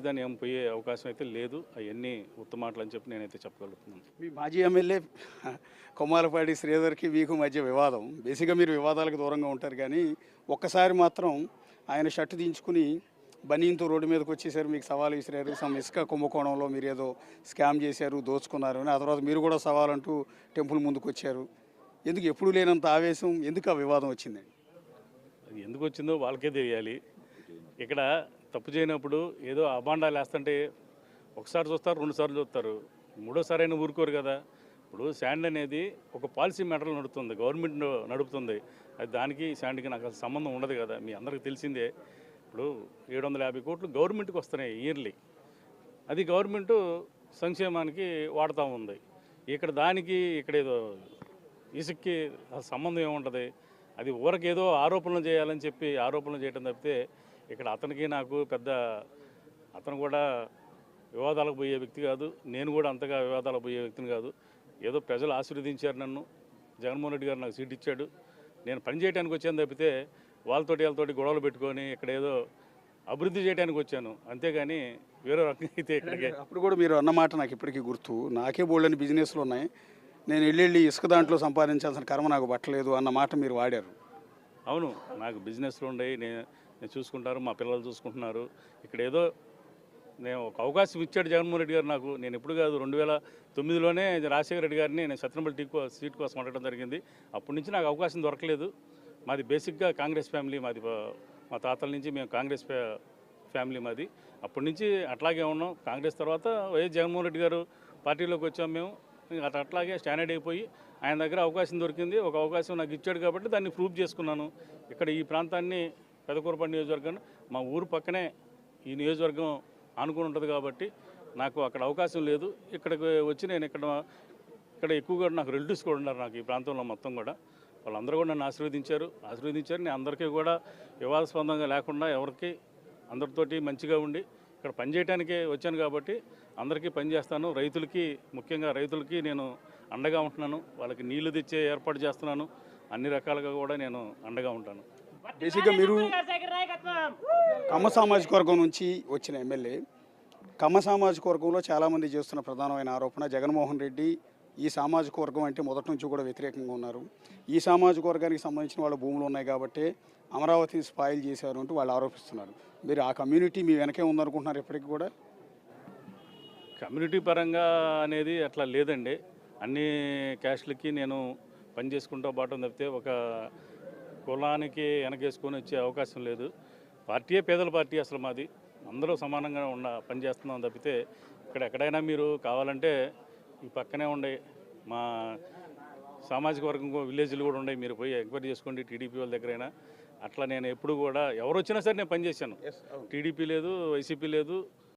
రాజధాని ఏం పోయే అవకాశం అయితే లేదు. అవన్నీ ఉత్తమాటలు అని చెప్పి నేనైతే చెప్పగలుగుతున్నాను. మీ మాజీ ఎమ్మెల్యే కొమ్మాలపాటి శ్రీధర్కి మీకు మధ్య వివాదం. బేసిక్గా మీరు వివాదాలకు దూరంగా ఉంటారు, కానీ ఒక్కసారి మాత్రం ఆయన షర్టు దించుకుని బనీన్తో రోడ్డు మీదకి వచ్చేసారు, మీకు సవాల్ విసిరారు. ఇసుక కుంభకోణంలో మీరు ఏదో స్కామ్ చేశారు, దోచుకున్నారు అని. ఆ తర్వాత మీరు కూడా సవాలంటూ టెంపుల్ ముందుకు వచ్చారు. ఎందుకు ఎప్పుడు లేనంత ఆవేశం, ఎందుకు ఆ వివాదం వచ్చిందండి? అది ఎందుకు వచ్చిందో వాళ్ళకే తెలియాలి. ఇక్కడ తప్పు చేయనప్పుడు ఏదో అబాండాలు వేస్తుంటే ఒకసారి చూస్తారు, రెండుసార్లు చూస్తారు, మూడోసారి అయినా ఊరుకోరు కదా. ఇప్పుడు శాండ్ అనేది ఒక పాలసీ మ్యాటర్లో నడుస్తుంది, గవర్నమెంట్ నడుపుతుంది. అది దానికి శాండ్కి నాకు అసలు సంబంధం ఉండదు కదా. మీ అందరికీ తెలిసిందే. ఇప్పుడు 750 కోట్లు గవర్నమెంట్కి వస్తున్నాయి ఇయర్లీ. అది గవర్నమెంట్ సంక్షేమానికి వాడుతూ ఉంది. ఇక్కడ ఏదో ఇసుక్కి సంబంధం ఏముంటుంది? అది ఊరకేదో ఆరోపణలు చేయాలని చెప్పి ఆరోపణలు చేయడం తప్పితే ఇక్కడ అతనికి నాకు పెద్ద, అతను కూడా వివాదాలకు పోయే వ్యక్తి కాదు, నేను కూడా అంతగా వివాదాలకు పోయే వ్యక్తిని కాదు. ఏదో ప్రజలు ఆశీర్వదించారు నన్ను, జగన్మోహన్ రెడ్డి గారు నాకు సీట్ ఇచ్చాడు, నేను పని చేయడానికి వచ్చాను తప్పితే వాళ్ళతోటి గొడవలు పెట్టుకొని ఇక్కడ ఏదో అభివృద్ధి చేయడానికి వచ్చాను, అంతేగాని వేరే రకంగా అయితే ఇక్కడికి. అప్పుడు కూడా మీరు అన్నమాట నాకు ఇప్పటికీ గుర్తు. నాకే బోల్డని బిజినెస్లు ఉన్నాయి, నేను వెళ్ళి ఇసుక దాంట్లో సంపాదించాల్సిన కర్మ నాకు పట్టలేదు అన్న మాట మీరు వాడారు. అవును, నాకు బిజినెస్లు ఉన్నాయి, నేను చూసుకుంటారు, మా పిల్లలు చూసుకుంటున్నారు. ఇక్కడ ఏదో నేను ఒక అవకాశం ఇచ్చాడు జగన్మోహన్ రెడ్డి గారు నాకు. నేను ఎప్పుడు కాదు, 2009లోనే రాజశేఖర రెడ్డి గారిని నేను సత్యనపల్లి సీట్ కోసం అడగడం జరిగింది. అప్పటి నుంచి నాకు అవకాశం దొరకలేదు. మాది బేసిక్గా కాంగ్రెస్ ఫ్యామిలీ, మాది మా తాతల నుంచి మేము కాంగ్రెస్ ఫ్యామిలీ మాది. అప్పటి నుంచి అట్లాగే ఉన్నాం. కాంగ్రెస్ తర్వాత వైఎస్ జగన్మోహన్ రెడ్డి గారు పార్టీలోకి వచ్చాము మేము. అట్లాగే స్టాండర్డ్ అయిపోయి ఆయన దగ్గర అవకాశం దొరికింది, ఒక అవకాశం నాకు ఇచ్చాడు కాబట్టి దాన్ని ప్రూవ్ చేసుకున్నాను. ఇక్కడ ఈ ప్రాంతాన్ని పెదకూరపాడు నియోజకవర్గాన్ని, మా ఊరు పక్కనే ఈ నియోజకవర్గం ఆనుకుని ఉంటుంది కాబట్టి నాకు అక్కడ అవకాశం లేదు. ఇక్కడికి వచ్చి నేను ఇక్కడ ఎక్కువగా నాకు రిలేటివ్స్ కూడా ఉన్నారు నాకు ఈ ప్రాంతంలో మొత్తం కూడా. వాళ్ళందరూ కూడా నన్ను ఆశీర్వదించారు. నేను అందరికీ కూడా వివాదాస్పదంగా లేకుండా ఎవరికి అందరితోటి మంచిగా ఉండి ఇక్కడ పనిచేయడానికే వచ్చాను కాబట్టి అందరికీ పనిచేస్తాను. ముఖ్యంగా రైతులకి నేను అండగా ఉంటున్నాను. వాళ్ళకి నీళ్లు తెచ్చే ఏర్పాటు చేస్తున్నాను. అన్ని రకాలుగా కూడా నేను అండగా ఉంటాను. బేసిక్గా మీరు కమ్మ సామాజిక వర్గం నుంచి వచ్చిన ఎమ్మెల్యే. కమ్మ సామాజిక వర్గంలో చాలామంది చేస్తున్న ప్రధానమైన ఆరోపణ, జగన్మోహన్ రెడ్డి ఈ సామాజిక వర్గం అంటే మొదటి నుంచి కూడా వ్యతిరేకంగా ఉన్నారు. ఈ సామాజిక వర్గానికి సంబంధించిన వాళ్ళ భూములు ఉన్నాయి కాబట్టి అమరావతిని స్పాయిల్ చేశారు అంటూ వాళ్ళు ఆరోపిస్తున్నారు. మీరు ఆ కమ్యూనిటీ మీ వెనకే ఉందనుకుంటున్నారు ఇప్పటికి కూడా? కమ్యూనిటీ పరంగా అనేది అట్లా లేదండి. అన్ని క్యాస్ట్లకి నేను పని చేసుకుంటూ బాటం తప్పితే ఒక కులానికి వెనకేసుకొని వచ్చే అవకాశం లేదు. పార్టీయే పేదల పార్టీ అసలు మాది. అందరూ సమానంగా పనిచేస్తున్నాం తప్పితే ఇక్కడ ఎక్కడైనా మీరు కావాలంటే ఈ పక్కనే ఉండే మా సామాజిక వర్గం విలేజ్లు కూడా ఉన్నాయి, మీరు పోయి ఎంక్వైరీ చేసుకోండి టీడీపీ వాళ్ళ దగ్గరైనా. అట్లా నేను ఎప్పుడు కూడా ఎవరు వచ్చినా సరే నేను పనిచేశాను. టీడీపీ లేదు, వైసీపీ లేదు,